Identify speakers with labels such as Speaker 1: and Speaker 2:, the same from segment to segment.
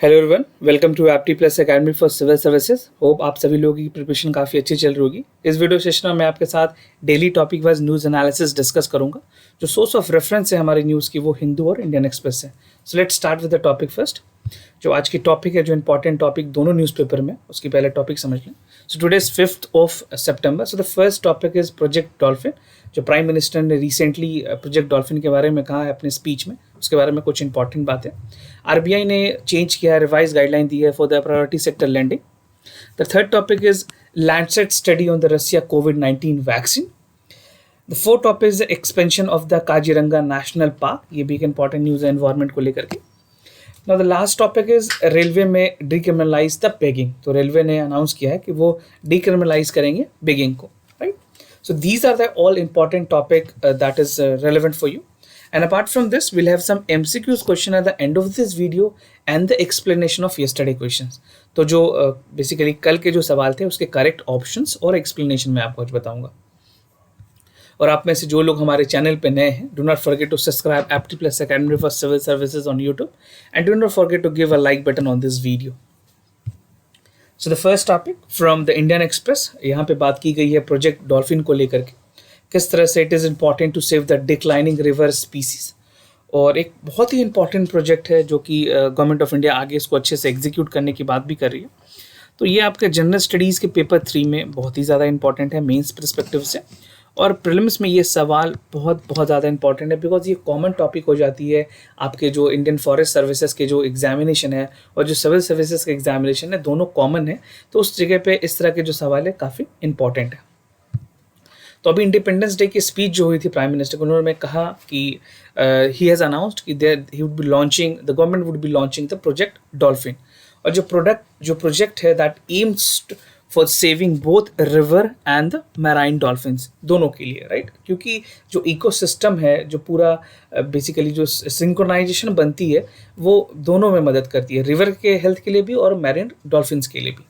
Speaker 1: Hello everyone, welcome to Apti Plus Academy for civil services. Hope आप सभी लोगों की प्रिपरेशन काफ़ी अच्छी चल रही होगी। इस वीडियो सेशन में मैं आपके साथ daily topic wise news analysis discuss करूंगा। जो सोर्स ऑफ रेफरेंस है हमारी न्यूज़ की वो हिंदू और इंडियन एक्सप्रेस है। So let's start with the topic first. जो आज की टॉपिक है, जो इंपॉर्टेंट टॉपिक दोनों न्यूज़पेपर में, उसकी पहले टॉपिक समझ लें। So today is 5th of September। So the first topic is project dolphin. जो प्राइम मिनिस्टर ने रिसेंटली प्रोजेक्ट डॉल्फिन के बारे में कहा है अपने स्पीच में, उसके बारे में कुछ इंपॉर्टेंट बातें। आरबीआई ने चेंज किया है, रिवाइज गाइडलाइन दी है for the priority sector lending. The third topic is Lancet study on the Russia कोविड-19 vaccine. The fourth topic is expansion of the Kaziranga national park. ये भी एक इंपॉर्टेंट न्यूज़ है एनवायरमेंट को लेकर के। Now the last topic is railway में decriminalize the begging. तो रेलवे ने अनाउंस किया है कि वो डिक्रिमिनलाइज करेंगे बेगिंग को, right. So these are the all important topic that is relevant for you. And apart from this, we'll have some MCQs question at the end of this video and the explanation of yesterday questions. तो जो basically कल के जो सवाल थे उसके correct options और explanation मैं आपको आज बताऊंगा। और आप में से जो लोग हमारे चैनल पे नए हैं, do not forget to subscribe Apti Plus Academy for civil services on YouTube and do not forget to give a like button on this video. So the first topic from the Indian Express, यहाँ पे बात की गई है project dolphin को लेकर के, किस तरह से it is important to save the declining river species. और एक बहुत ही इंपॉर्टेंट प्रोजेक्ट है जो कि गवर्नमेंट ऑफ इंडिया आगे इसको अच्छे से एग्जीक्यूट करने की बात भी कर रही है। तो ये आपके जनरल स्टडीज़ के पेपर 3 में बहुत ही ज़्यादा इंपॉर्टेंट है मेंस परस्पेक्टिव से, और प्रीलिम्स में ये सवाल बहुत बहुत ज़्यादा इंपॉर्टेंट है बिकॉज ये कॉमन टॉपिक हो जाती है आपके जो इंडियन फॉरेस्ट सर्विसेज के जो एग्जामिनेशन है और जो सिविल सर्विसेज का एग्जामिनेशन है, दोनों कॉमन है। तो उस जगह पे इस तरह के जो सवाल है काफ़ी इंपॉर्टेंट है। तो अभी इंडिपेंडेंस डे की स्पीच जो हुई थी प्राइम मिनिस्टर को, उन्होंने कहा कि ही हैज़ अनाउंस्ड कि he would be launching, the government would be launching the project dolphin. और जो प्रोजेक्ट है that aims for saving both river and the marine dolphins, दोनों के लिए, राइट। क्योंकि जो इकोसिस्टम है, जो पूरा बेसिकली जो सिंक्रोनाइजेशन बनती है, वो दोनों में मदद करती है, रिवर के हेल्थ के लिए भी और मैरिन डॉल्फिन्स के लिए भी।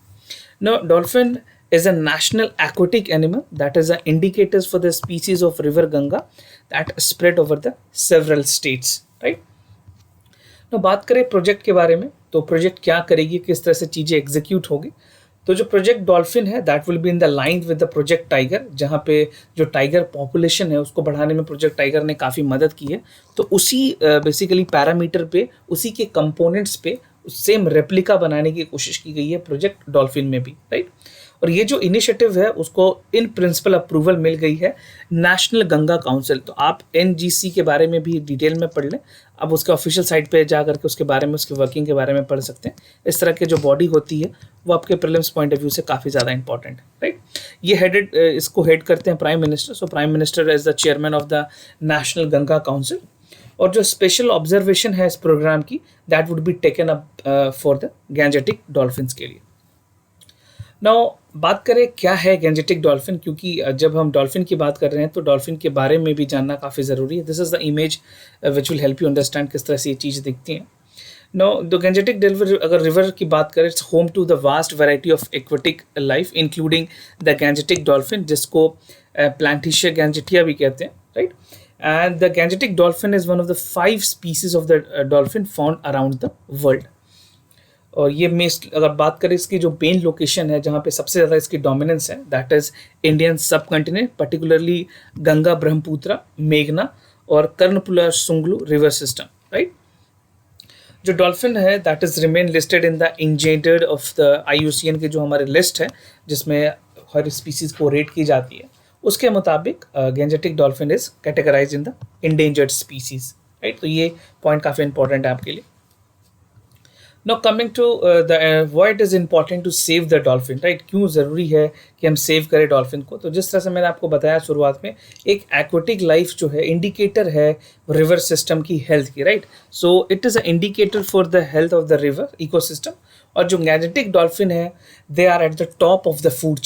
Speaker 1: No, dolphin is a national aquatic animal that is an indicators for the species of river Ganga that spread over the several states, right? Now बात करें प्रोजेक्ट के बारे में, तो प्रोजेक्ट क्या करेगी, किस तरह से चीज़ें एग्जीक्यूट होगी। तो जो प्रोजेक्ट डॉल्फिन है that will be in the line with the project tiger, जहाँ पे जो टाइगर पॉपुलेशन है उसको बढ़ाने में प्रोजेक्ट टाइगर ने काफ़ी मदद की है। तो उसी बेसिकली पैरामीटर पे, उसी के कंपोनेंट्स पे सेम रेप्लिका बनाने की कोशिश की गई है प्रोजेक्ट डॉल्फिन में भी, राइट। और ये जो इनिशिएटिव है उसको इन प्रिंसिपल अप्रूवल मिल गई है नेशनल गंगा काउंसिल। तो आप एनजीसी के बारे में भी डिटेल में पढ़ लें, अब उसके ऑफिशियल साइट पे जा करके उसके बारे में, उसकी वर्किंग के बारे में पढ़ सकते हैं। इस तरह के जो बॉडी होती है वो आपके प्रीलिम्स पॉइंट ऑफ व्यू से काफ़ी ज़्यादा इंपॉर्टेंट है, राइट। ये इसको हेड करते हैं prime minister. So prime minister is the chairman of the national Ganga council. और जो स्पेशल ऑब्जर्वेशन है इस प्रोग्राम की, that would be taken up for the Gangetic dolphins के लिए। नाउ बात करें क्या है गैंजेटिक डॉल्फिन, क्योंकि जब हम डॉल्फिन की बात कर रहे हैं तो डॉल्फिन के बारे में भी जानना काफ़ी ज़रूरी है। This is the image which will help you understand किस तरह से ये चीज़ दिखती हैं। नो, द गैंजेटिक डॉल्फिन, अगर रिवर की बात करें, it's home to the vast variety of aquatic life including the Gangetic dolphin, जिसको प्लांटिशिया गैंजेटिया भी कहते हैं, right. And the Gangetic dolphin is one of the 5 species of the dolphin found around the world. और ये अगर बात करें इसकी जो मेन लोकेशन है जहाँ पे सबसे ज़्यादा इसकी डोमिनेंस है, that is Indian subcontinent, particularly Ganga, Brahmaputra, मेघना और Karnaphuli Sangu river system, right. जो डॉल्फिन है that is remain listed in the endangered of the IUCN के जो हमारे लिस्ट है जिसमें हर स्पीसीज़ को रेट की जाती है, उसके मुताबिक Gangetic dolphin is categorise in the endangered species, right. तो ये पॉइंट काफ़ी इंपॉर्टेंट है आपके लिए। Now coming to why it is important to save the dolphin, right? क्यों ज़रूरी है कि हम सेव करें डॉल्फिन को। तो जिस तरह से मैंने आपको बताया शुरुआत में, एक एक्वेटिक लाइफ जो है इंडिकेटर है रिवर सिस्टम की हेल्थ की, right. So it is a indicator for the health of the river ecosystem. और जो गैंजेटिक डॉल्फिन है, they are at the top of the food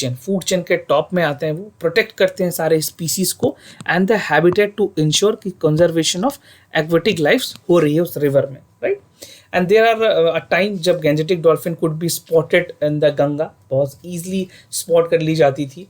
Speaker 1: chain के टॉप में आते हैं। वो प्रोटेक्ट करते हैं सारे स्पीसीज को and the habitat to ensure कि कंजर्वेशन ऑफ एक्वेटिक लाइफ हो रही है उस रिवर में, right. And there are a time जब Gangetic dolphin could be spotted in the Ganga, बहुत ईजिली स्पॉट कर ली जाती थी।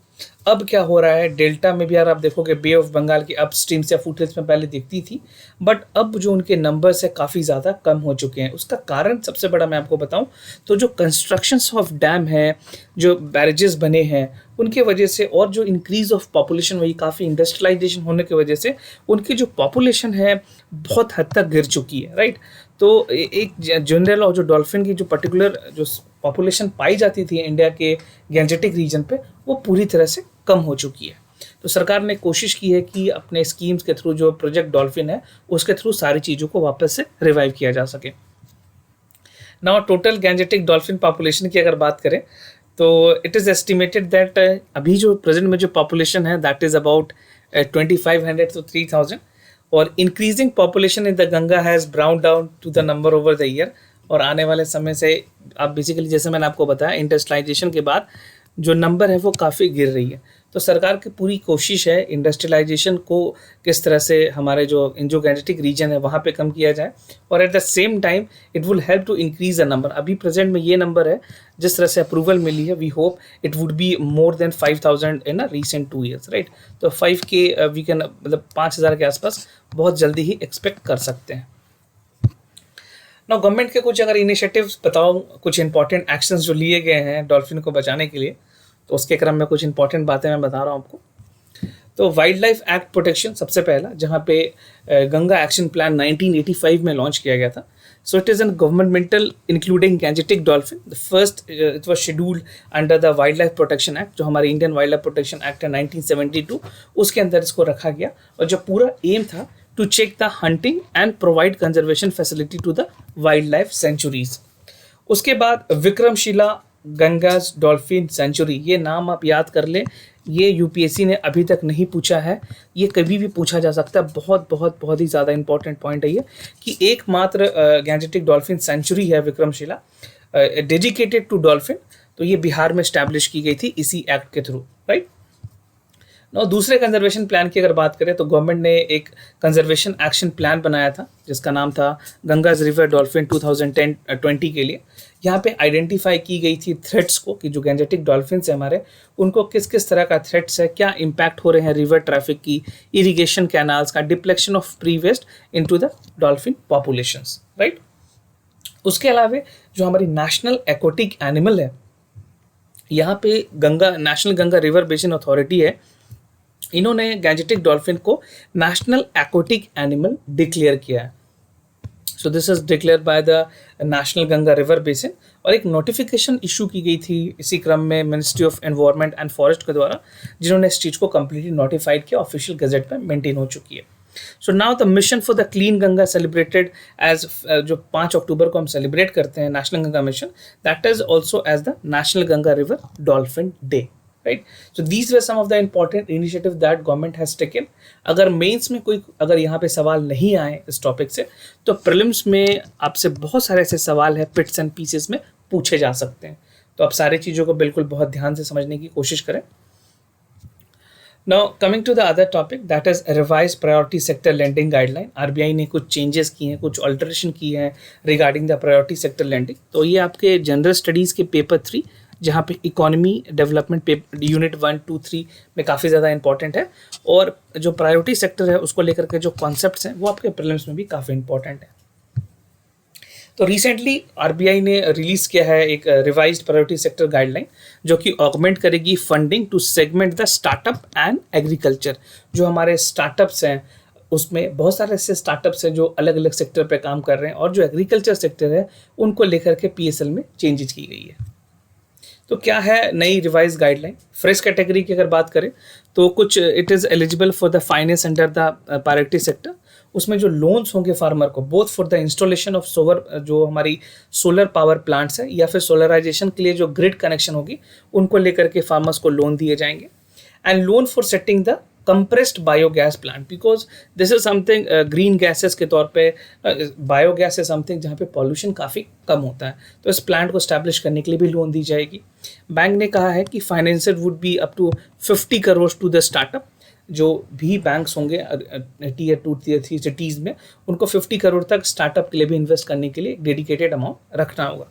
Speaker 1: अब क्या हो रहा है डेल्टा में भी, यार आप देखोगे बे ऑफ बंगाल की अप स्ट्रीम्स या फुटहिल्स में पहले दिखती थी, बट अब जो उनके नंबर्स है काफ़ी ज़्यादा कम हो चुके हैं। उसका कारण सबसे बड़ा मैं आपको बताऊं तो जो कंस्ट्रक्शंस ऑफ डैम है, जो बैरेजेस बने हैं, उनके वजह से, और जो इंक्रीज ऑफ पॉपुलेशन, वही काफ़ी इंडस्ट्रियलाइजेशन होने की वजह से उनकी जो पॉपुलेशन है बहुत हद तक गिर चुकी है, राइट। तो एक जनरल, और जो डॉल्फिन की जो पर्टिकुलर जो पॉपुलेशन पाई जाती थी इंडिया के गैंजेटिक रीजन पे, वो पूरी तरह से कम हो चुकी है। तो सरकार ने कोशिश की है कि अपने स्कीम्स के थ्रू, जो प्रोजेक्ट डॉल्फिन है उसके थ्रू सारी चीज़ों को वापस से रिवाइव किया जा सके। Now total Gangetic dolphin population की अगर बात करें तो इट इज़ एस्टिमेटेड दैट अभी जो प्रेजेंट में जो पॉपुलेशन है दैट इज़ अबाउट 2500 to 3000, और increasing population in the Ganga has brought down to the number over the year. और आने वाले समय से आप बेसिकली, जैसे मैंने आपको बताया, इंडस्ट्रियलाइजेशन के बाद जो नंबर है वो काफ़ी गिर रही है। तो सरकार की पूरी कोशिश है इंडस्ट्रियलाइजेशन को किस तरह से हमारे जो गैंजेटिक रीजन है वहाँ पे कम किया जाए, और at the same time it will help to increase the number. अभी प्रेजेंट में ये नंबर है, जिस तरह से अप्रूवल मिली है, we hope it would be more than 5000 in a recent 2 years, right. तो 5K वी कैन, मतलब 5000 के आसपास बहुत जल्दी ही एक्सपेक्ट कर सकते हैं। ना गवर्नमेंट के कुछ अगर इनिशिएटिव्स बताओ, कुछ इंपॉर्टेंट एक्शंस जो लिए गए हैं डॉल्फिन को बचाने के लिए, तो उसके क्रम में कुछ इंपॉर्टेंट बातें मैं बता रहा हूँ आपको। तो वाइल्ड लाइफ एक्ट प्रोटेक्शन सबसे पहला, जहाँ पे गंगा एक्शन प्लान 1985 में लॉन्च किया गया था। सो it is an governmental including Gangetic dolphin. The first it was scheduled under the wild life protection act, जो हमारे Indian wild life protection act है 1972, उसके अंदर इसको रखा गया। और जो पूरा एम था to check the hunting and provide conservation facility to the wildlife sanctuaries. उसके बाद विक्रमशिला गंगाज डॉल्फिन सेंचुरी, ये नाम आप याद कर लें, ये यूपीएससी ने अभी तक नहीं पूछा है, ये कभी भी पूछा जा सकता है। बहुत बहुत बहुत ही ज़्यादा इंपॉर्टेंट पॉइंट है ये, कि एकमात्र गैंजेटिक डॉल्फिन सेंचुरी है विक्रमशिला, डेडिकेटेड टू डॉल्फिन। तो ये बिहार में स्टैब्लिश की गई थी इसी एक्ट के थ्रू, राइट। और दूसरे कंजर्वेशन प्लान की अगर बात करें तो गवर्नमेंट ने एक कंजर्वेशन एक्शन प्लान बनाया था जिसका नाम था गंगाज रिवर डॉल्फिन 2010-20 के लिए। यहाँ पे आइडेंटिफाई की गई थी थ्रेट्स को, कि जो गैंजेटिक डॉल्फिन है हमारे, उनको किस किस तरह का थ्रेट्स है, क्या इम्पैक्ट हो रहे हैं रिवर ट्रैफिक की, इरिगेशन कैनाल्स का, डिप्लेक्शन ऑफ प्री वेस्ट into the dolphin populations, right. उसके अलावा जो हमारी नेशनल एक्वाटिक एनिमल है, यहाँ पे national Ganga river basin authority है, इन्होंने गैंजेटिक डॉल्फिन को नेशनल एक्वाटिक एनिमल डिक्लेयर किया है। So this is declare by the national Ganga river basin, और एक नोटिफिकेशन इशू की गई थी इसी क्रम में ministry of environment and forest के द्वारा, जिन्होंने इस चीज़ को कम्प्लीटली नोटिफाइड किया, ऑफिशियल गजेट में मेंटेन हो चुकी है। So now the mission for the clean Ganga celebrated as, जो 5 अक्टूबर को हम सेलिब्रेट करते हैं national Ganga mission, that is also as the national Ganga river dolphin day, right. So these were some of the important initiative that government has taken. अगर mains में कोई अगर यहाँ पे सवाल नहीं आए इस टॉपिक से, तो प्रीलिम्स में आपसे बहुत सारे ऐसे सवाल है पिट्स एंड पीसेस में पूछे जा सकते हैं। तो आप सारी चीज़ों को बिल्कुल बहुत ध्यान से समझने की कोशिश करें। Now coming to the other topic, that is revise priority sector lending guideline. RBI ने कुछ चेंजेस किए हैं, कुछ अल्टरेशन की है regarding the priority sector lending. तो ये आपके जनरल स्टडीज़ के पेपर 3, जहाँ पे इकोनॉमी डेवलपमेंट यूनिट 1, 2, 3 में काफ़ी ज़्यादा इंपॉर्टेंट है, और जो प्रायोरिटी सेक्टर है उसको लेकर के जो कॉन्सेप्ट्स हैं वो आपके प्रीलिम्स में भी काफ़ी इंपॉर्टेंट है। तो रिसेंटली आरबीआई ने रिलीज़ किया है एक रिवाइज्ड प्रायोरिटी सेक्टर गाइडलाइन, जो कि ऑगमेंट करेगी funding to segment the startup and agriculture. जो हमारे स्टार्टअप्स हैं उसमें बहुत सारे ऐसे स्टार्टअप्स हैं जो अलग अलग सेक्टर पे काम कर रहे हैं, और जो एग्रीकल्चर सेक्टर है उनको लेकर के पीएसएल में चेंजेस की गई है। तो क्या है नई रिवाइज गाइडलाइन? फ्रेश कैटेगरी की अगर बात करें तो कुछ it is eligible for the finance under the priority sector. उसमें जो लोन्स होंगे फार्मर को, both for the installation of solar, जो हमारी सोलर पावर प्लांट्स है, या फिर सोलराइजेशन के लिए जो ग्रिड कनेक्शन होगी, उनको लेकर के फार्मर्स को लोन दिए जाएंगे। And loan for setting the compressed biogas plant, because this is something green gases के तौर पे, बायोगैस है समथिंग जहाँ पे पॉल्यूशन काफ़ी कम होता है, तो इस प्लांट को स्टैब्लिश करने के लिए भी लोन दी जाएगी। बैंक ने कहा है कि financer would be up to 50 crore to the startup. जो भी बैंक्स होंगे टीयर 2 टीयर 3 सिटीज़ में, उनको 50 करोड़ तक स्टार्टअप के लिए भी इन्वेस्ट करने के लिए डेडिकेटेड अमाउंट रखना होगा।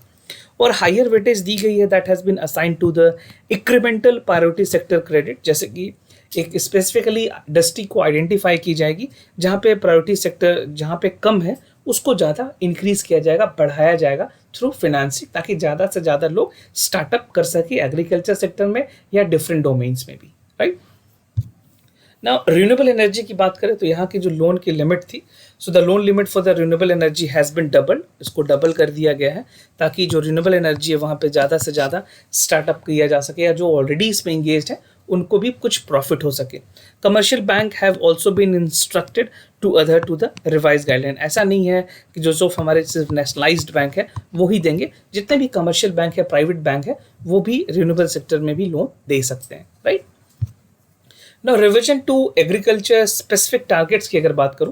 Speaker 1: और हायर वेटेज दी गई है that has been assign to the incremental priority sector credit, जैसे कि एक स्पेसिफिकली इंडस्ट्री को आइडेंटिफाई की जाएगी जहाँ पे प्रायोरिटी सेक्टर जहाँ पे कम है उसको ज़्यादा इंक्रीज किया जाएगा, बढ़ाया जाएगा थ्रू फिनेंसिंग, ताकि ज़्यादा से ज़्यादा लोग स्टार्टअप कर सके एग्रीकल्चर सेक्टर में या डिफरेंट डोमेन्स में भी, राइट। ना रिन्यूएबल एनर्जी की बात करें तो यहाँ की जो लोन की लिमिट थी, so the loan limit for the renewable energy has been double, इसको डबल कर दिया गया है ताकि जो रिन्यूएबल एनर्जी है वहाँ पे ज़्यादा से ज़्यादा स्टार्टअप किया जा सके या जो ऑलरेडी इसमें इंगेज है उनको भी कुछ प्रॉफिट हो सके। Commercial bank have also been instructed to adhere to the revise guideline. ऐसा नहीं है कि जो हमारे सिर्फ नेशनलाइज्ड बैंक है वो ही देंगे, जितने भी कमर्शियल बैंक है, प्राइवेट बैंक है, वो भी रिन्यूएबल सेक्टर में भी लोन दे सकते हैं, right. Now revision to agriculture specific targets की अगर बात करूं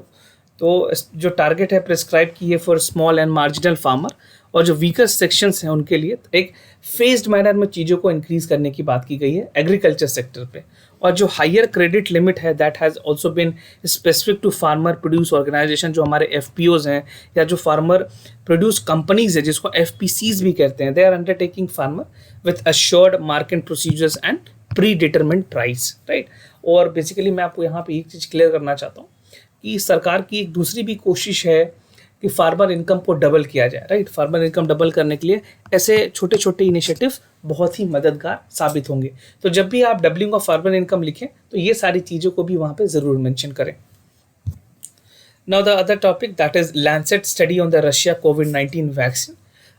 Speaker 1: तो जो टारगेट है प्रिस्क्राइब की है for small and marginal farmer और जो वीकर सेक्शंस हैं उनके लिए एक फेज्ड मैनर में चीज़ों को इंक्रीज करने की बात की गई है एग्रीकल्चर सेक्टर पे। और जो हायर क्रेडिट लिमिट है that has also been specific to farmer produce organisation, जो हमारे FPOs हैं या जो फार्मर प्रोड्यूस कंपनीज है जिसको FPCs भी कहते हैं, they are undertaking farmer with assured market procedures and predetermined price, right. और बेसिकली मैं आपको यहाँ पे एक चीज़ क्लियर करना चाहता हूँ कि सरकार की एक दूसरी भी कोशिश है कि फार्मर इनकम को डबल किया जाए, राइट। फार्मर इनकम डबल करने के लिए ऐसे छोटे छोटे इनिशिएटिव बहुत ही मददगार साबित होंगे। तो जब भी आप डबलिंग ऑफ फार्मर इनकम लिखें तो ये सारी चीज़ों को भी वहाँ पे ज़रूर मेंशन करें। Now the other topic that is Lancet study on the Russia covid vaccine.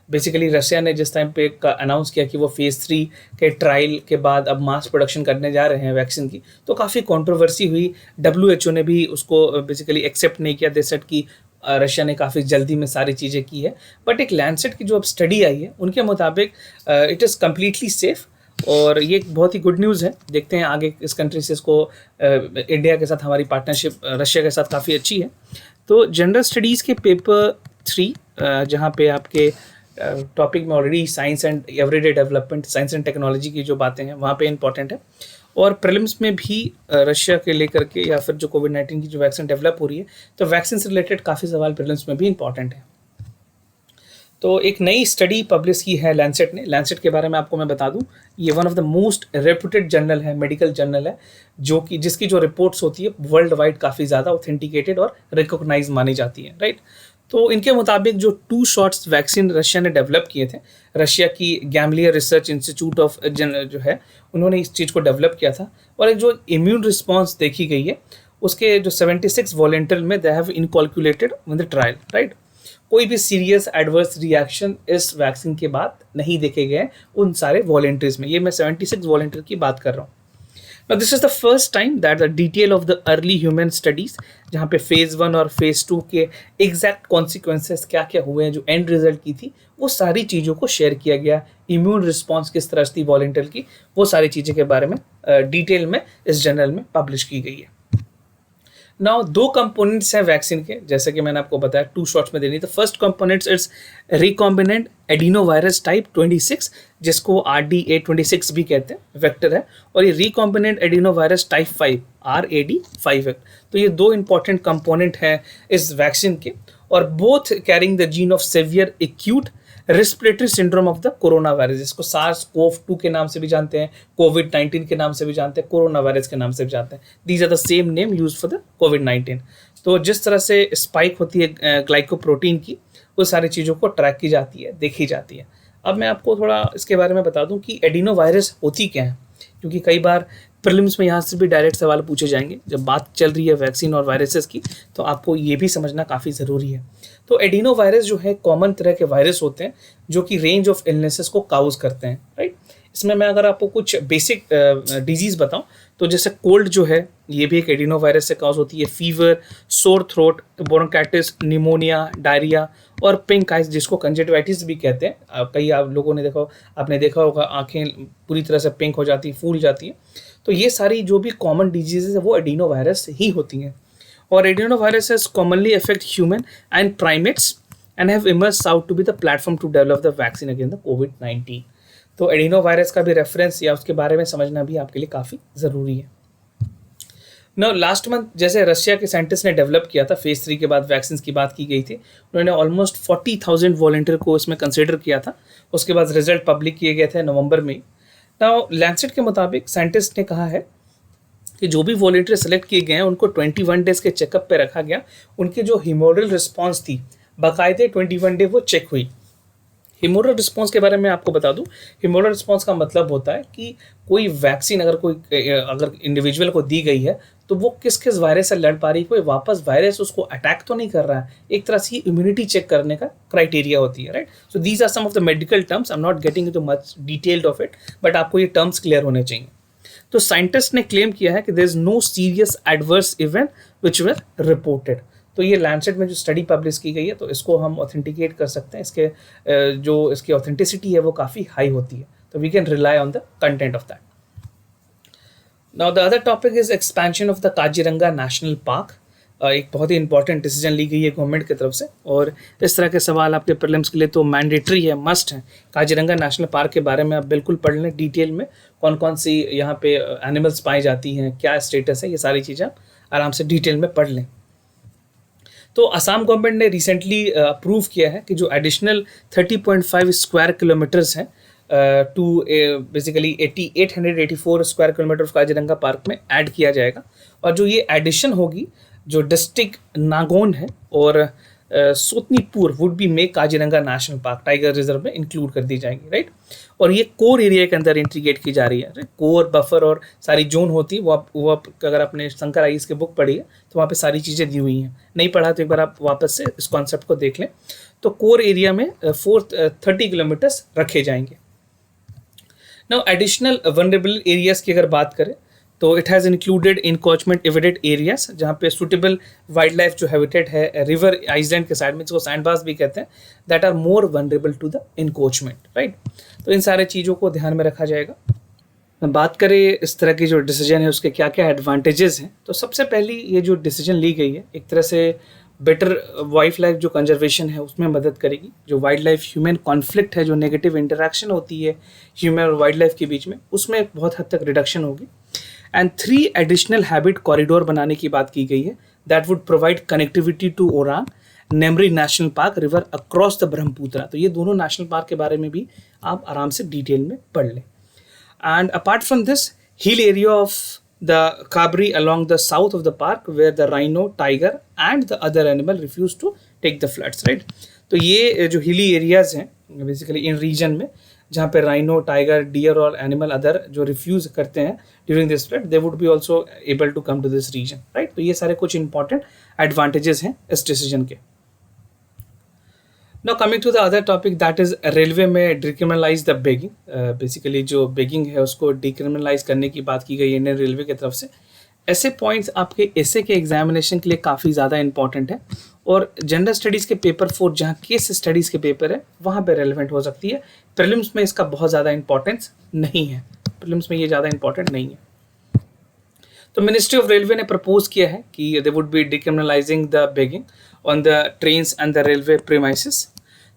Speaker 1: Basically Russia ने जिस टाइम पे अनाउंस किया कि वो फेज़ 3 के ट्रायल के बाद अब मास प्रोडक्शन करने जा रहे हैं वैक्सीन की, तो काफ़ी कंट्रोवर्सी हुई। WHO ने भी उसको बेसिकली एक्सेप्ट नहीं किया, दे सेड कि रशिया ने काफ़ी जल्दी में सारी चीज़ें की है। बट एक लैंसेट की जो अब स्टडी आई है उनके मुताबिक इट इज़ कम्प्लीटली सेफ, और ये एक बहुत ही गुड न्यूज़ है। देखते हैं आगे इस कंट्री से इसको इंडिया के साथ हमारी पार्टनरशिप रशिया के साथ काफ़ी अच्छी है। तो जनरल स्टडीज़ के पेपर 3 जहाँ पे आपके टॉपिक में already science and everyday development, science and technology की जो बातें हैं वहाँ पे इंपॉर्टेंट है। और प्रीलिम्स में भी रशिया के लेकर के या फिर जो कोविड-19 की जो वैक्सीन डेवलप हो रही है, तो वैक्सीन से रिलेटेड काफ़ी सवाल प्रीलिम्स में भी इंपॉर्टेंट है। तो एक नई स्टडी पब्लिश की है लैंसेट ने। लैंसेट के बारे में आपको मैं बता दूं, ये one of the most reputed journal है, मेडिकल जर्नल है, जो कि जिसकी जो रिपोर्ट्स होती है वर्ल्ड वाइड काफ़ी ज़्यादा ऑथेंटिकेटेड और रिकॉग्नाइज मानी जाती है, राइट। तो इनके मुताबिक जो 2 शॉट्स वैक्सीन रशिया ने डेवलप किए थे, रशिया की गैमलियर रिसर्च इंस्टीट्यूट ऑफ जो है उन्होंने इस चीज़ को डेवलप किया था, और एक जो इम्यून रिस्पॉन्स देखी गई है उसके जो 76 वॉलंटियर में they have inoculated with the trial, right. कोई भी सीरियस एडवर्स रिएक्शन इस वैक्सीन के बाद नहीं देखे गए उन सारे वॉलंटियर्स में। ये मैं 76 वॉलंटियर की बात कर रहा हूँ। Now this is the first time that the detail of the early human studies, जहाँ पे फेज़ 1 और फेज़ 2 के एग्जैक्ट कॉन्सिक्वेंसेस क्या क्या हुए हैं, जो एंड रिजल्ट की थी, वो सारी चीज़ों को शेयर किया गया। इम्यून रिस्पॉन्स किस तरह थी वॉलंटियर की, वो सारी चीज़ें के बारे में डिटेल में इस जर्नल में पब्लिश की गई है। नाउ 2 कंपोनेंट्स हैं वैक्सीन के, जैसे कि मैंने आपको बताया 2 शॉट्स में देनी। तो first components it's recombinant adenovirus type 26, जिसको RDA26 भी कहते हैं, वेक्टर है, और ये रिकॉम्बिनेंट एडिनोवायरस टाइप 5 RAD5 है। तो ये 2 इंपॉर्टेंट कंपोनेंट हैं इस वैक्सीन के, और both carrying the gene of severe acute respiratory syndrome of the coronavirus, जिसको SARS-CoV-2 के नाम से भी जानते हैं, कोविड-19 के नाम से भी जानते हैं, कोरोना वायरस के नाम से भी जानते हैं। These are the same name use for the कोविड-19। तो जिस तरह से स्पाइक होती है ग्लाइकोप्रोटीन की, वो सारी चीज़ों को ट्रैक की जाती है, देखी जाती है। अब मैं आपको थोड़ा इसके बारे में बता दूं कि एडिनो वायरस होती क्या है, क्योंकि कई बार प्रीलिम्स में यहाँ से भी डायरेक्ट सवाल पूछे जाएंगे। जब बात चल रही है वैक्सीन और वायरसेस की, तो आपको ये भी समझना काफ़ी ज़रूरी है। तो एडिनो वायरस जो है कॉमन तरह के वायरस होते हैं जो कि रेंज ऑफ इलनेसेस को काउज करते हैं, राइट। इसमें मैं अगर आपको कुछ बेसिक डिजीज़ बताऊं, तो जैसे कोल्ड जो है ये भी एक एडिनो वायरस से काउज होती है। Fever, sore throat, bronchitis, pneumonia, diarrhoea और पिंक आइज, जिसको कंजक्टिवाइटिस भी कहते हैं। कई आप लोगों ने आपने देखा होगा, आंखें पूरी तरह से पिंक हो जाती, फूल जाती है। तो ये सारी जो भी कॉमन डिजीज़ है वो एडिनो वायरस ही होती हैं। और adenoviruses commonly affect human and primates and have emerged out to be the platform to develop the vaccine against the कोविड-19। तो एडिनो वायरस का भी रेफरेंस या उसके बारे में समझना भी आपके लिए काफ़ी ज़रूरी है। नो लास्ट मंथ जैसे रशिया के साइंटिस्ट ने डेवलप किया था, फेज 3 के बाद वैक्सीन की बात की गई थी, उन्होंने ऑलमोस्ट 40,000 वॉलंटियर को इसमें कंसिडर किया था। उसके बाद रिजल्ट पब्लिक किए गए थे नवंबर में। नाउ लैंसेट के मुताबिक साइंटिस्ट ने कहा है कि जो भी वॉलंटियर सेलेक्ट किए गए हैं उनको 21 डेज के चेकअप पे रखा गया। उनकी जो हीमोरल रिस्पॉन्स थी बाकायदे 21 डे वो चेक हुई। हिमोरल रिस्पॉन्स के बारे में आपको बता दूं, हिमोरल रिस्पॉन्स का मतलब होता है कि कोई वैक्सीन अगर इंडिविजुअल को दी गई है तो वो किस किस वायरस से लड़ पा रही है, कोई वापस वायरस उसको अटैक तो नहीं कर रहा है। एक तरह से इम्यूनिटी चेक करने का क्राइटेरिया होती है, right. So these are some of the medical terms, I am not getting into much detailed of it, but आपको ये टर्म्स क्लियर होने चाहिए। तो साइंटिस्ट ने क्लेम किया है कि there is no serious adverse event which were reported. तो ये लैंसेट में जो स्टडी पब्लिश की गई है तो इसको हम ऑथेंटिकेट कर सकते हैं, इसके जो इसकी ऑथेंटिसिटी है वो काफ़ी हाई होती है, तो we can rely on the content of that. Now the other topic is expansion of the Kaziranga national Park. एक बहुत ही इंपॉर्टेंट डिसीजन ली गई है गवर्नमेंट की तरफ से, और इस तरह के सवाल आपके प्रीलिम्स के लिए तो मैंडेटरी है, मस्ट है। काजीरंगा नेशनल पार्क के बारे में आप बिल्कुल पढ़ लें डिटेल में, कौन कौन सी यहाँ पे एनिमल्स पाई जाती हैं, क्या स्टेटस है, ये सारी चीज़ें आप आराम से डिटेल में पढ़ लें। तो असम गवर्नमेंट ने रिसेंटली अप्रूव किया है कि जो एडिशनल 30.5 स्क्वायर किलोमीटर्स हैं to basically 884 square kilometer of Kaziranga Park में ऐड किया जाएगा। और जो ये एडिशन होगी, जो डिस्ट्रिक्ट नागौन है और Sotanipur would be make Kaziranga national park tiger reserve में इंक्लूड कर दी जाएंगी, राइट। और ये कोर एरिया के अंदर इंटीग्रेट की जा रही है, राइट। कोर बफर और सारी जोन होती है वो आप अगर आपने शंकर आइस की बुक पढ़ी है तो वहाँ पे सारी चीज़ें दी हुई हैं। नहीं पढ़ा तो एक बार आप वापस से इस कॉन्सेप्ट को देख लें। तो कोर एरिया में 430 किलोमीटर्स रखे जाएंगे। नाउ एडिशनल वनरेबल एरियाज की अगर बात करें तो it has included encroachment avoided areas, जहाँ पे सुटेबल वाइल्ड लाइफ जो हैबिटेट है रिवर आइलैंड के साइड में, जिसको सैंडबास भी कहते हैं, that are more vulnerable to the encroachment, right. तो इन सारे चीज़ों को ध्यान में रखा जाएगा। बात करें इस तरह की जो डिसीजन है उसके क्या क्या एडवांटेजेस हैं, तो सबसे पहली ये जो डिसीजन ली गई है एक तरह से बेटर वाइल्ड लाइफ जो कंजर्वेशन है उसमें मदद करेगी। जो वाइल्ड लाइफ ह्यूमन कॉन्फ्लिक्ट है, जो नेगेटिव इंटरेक्शन होती है ह्यूमन और वाइल्ड लाइफ के बीच में, उसमें बहुत हद तक रिडक्शन होगी। एंड 3 एडिशनल हैबिट कॉरिडोर बनाने की बात की गई है that would provide connectivity to Orang Nameri national park river across the Brahmaputra. तो ये दोनों नेशनल पार्क के बारे में भी आप आराम से डिटेल में पढ़ लें। And apart from this, hill area of the Kabri along the south of the park where the rhino, tiger and the other animal refuse to take the floods, right? तो ये जो हिली एरियाज हैं basically इन reason में जहाँ पे rhino, tiger, deer और animal other जो refuge करते हैं during this flood, they would be also able to come to this region, right. तो ये सारे कुछ इंपॉर्टेंट एडवांटेजेस हैं इस डिसीजन के। Now coming to the other topic that is railway में डिक्रिमिनलाइज द बेगिंग। बेसिकली जो बेगिंग है उसको डिक्रिमिनलाइज करने की बात की गई है इंडियन रेलवे की तरफ से। ऐसे पॉइंट्स आपके एसे के एग्जामिनेशन के लिए काफ़ी ज़्यादा इंपॉर्टेंट है, और जनरल स्टडीज़ के पेपर 4 जहाँ केस स्टडीज़ के पेपर है वहाँ पे रेलिवेंट हो सकती है। प्रीलिम्स में इसका बहुत ज़्यादा इंपॉर्टेंस नहीं है, प्रीलिम्स में ये ज़्यादा इंपॉर्टेंट नहीं है। तो मिनिस्ट्री ऑफ रेलवे ने प्रपोज किया है कि they would be decriminalizing the begging on the trains and the railway premises.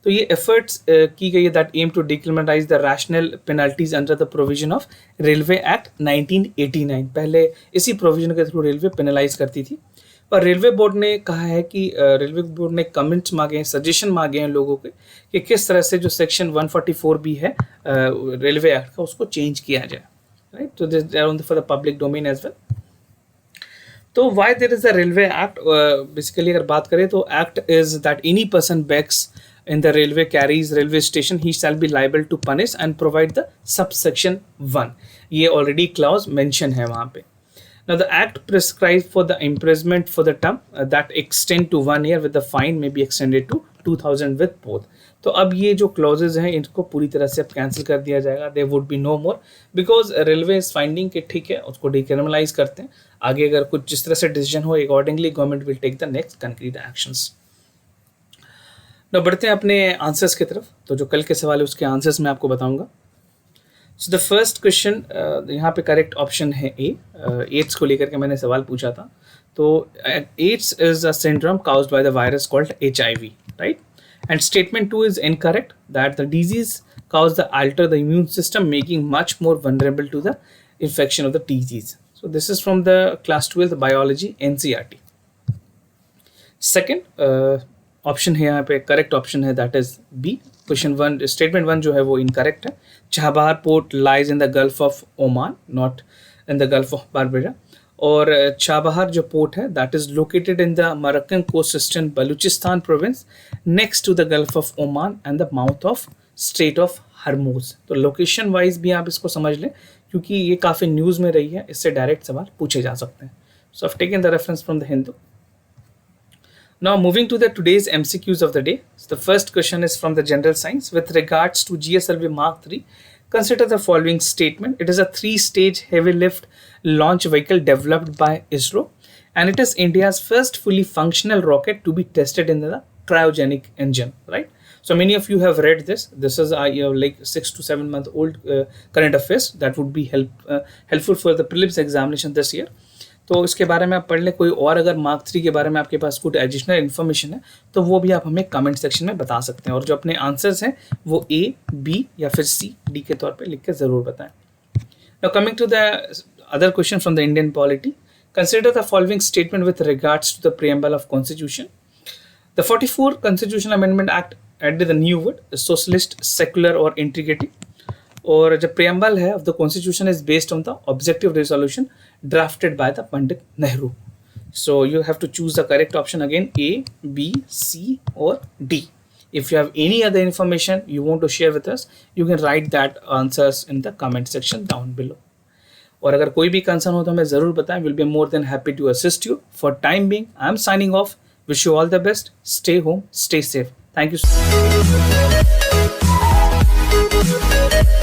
Speaker 1: तो ये एफर्ट्स की गई है that aim to decriminalize the rational penalties under the provision of railway act 1989। पहले इसी प्रोविजन के थ्रू रेलवे पेनलाइज करती थी, पर रेलवे बोर्ड ने कहा है कि रेलवे बोर्ड ने कमेंट्स मांगे हैं, सजेशन मांगे हैं लोगों के कि किस तरह से जो सेक्शन 144 भी है रेलवे एक्ट का उसको चेंज किया जाए, राइट। तो this are on for the public domain as well. तो why there is the railway act, basically अगर बात करें तो act is that any person begs in the railway carries railway station, he shall be liable to punish and provide the subsection 1. ये already clause mention है वहाँ पे। Now the act prescribes for the imprisonment for the term that extend to 1 year with the fine may be extended to 2000 with both. तो अब ये जो clauses हैं इनको पूरी तरह से अब कैंसिल कर दिया जाएगा। There would be no more because railway is finding कि ठीक है उसको decriminalize करते हैं। आगे अगर कुछ जिस तरह से decision हो accordingly government will take the next concrete actions. ना बढ़ते हैं अपने आंसर्स की तरफ। तो जो कल के सवाल है उसके आंसर्स मैं आपको बताऊंगा। सो द फर्स्ट क्वेश्चन यहाँ पे करेक्ट ऑप्शन है ए। एड्स को लेकर के मैंने सवाल पूछा था। तो AIDS is a syndrome caused by the virus called HIV, right. And statement 2 is incorrect that the disease cause the alter the immune system making much more vulnerable to the infection of the disease. So this is from the class 12th biology NCERT. Second option है यहाँ पे, correct option है that is B. Question 1 statement 1 जो है वो incorrect है। Chabahar port lies in the Gulf of Oman, not in the Gulf of Barbera. और चाबहार जो पोर्ट है that is located in the Makran coast system Balochistan province next to the Gulf of Oman and the mouth of Strait of Hormuz. तो location wise भी आप इसको समझ लें क्योंकि ये काफ़ी न्यूज़ में रही है, इससे डायरेक्ट सवाल पूछे जा सकते हैं। So I have taken the reference from the Hindu. Now moving to the today's MCQs of the day. So the first question is from the general science with regards to GSLV Mark III. Consider the following statement. It is a 3-stage heavy lift launch vehicle developed by ISRO and it is India's first fully functional rocket to be tested in the cryogenic engine, right? So many of you have read this. This is like 6 to 7 month old current affairs that would be helpful for the prelims examination this year. तो इसके बारे में आप पढ़ लें। कोई और अगर मार्क 3 के बारे में आपके पास कुछ एडिशनल इन्फॉर्मेशन है तो वो भी आप हमें कमेंट सेक्शन में बता सकते हैं, और जो अपने आंसर्स हैं वो ए, बी या फिर सी, डी के तौर पे लिख के ज़रूर बताएं। Now coming to the other question from the Indian polity, consider the following statement with regards to the preamble of constitution. The 44 Constitutional Amendment Act added the new word socialist, secular और integrative। और जो preamble है of the constitution is based on the objective resolution drafted by the Pandit Nehru. So you have to choose the correct option again, A, B, C और D. If you have any other information you want to share with us, you can write that answers in the comment section down below. और अगर कोई भी concern हो तो हमें ज़रूर बताएं, we'll be more than happy to assist you. For time being, I'm signing off. Wish you all the best. Stay home, stay safe. Thank you so much.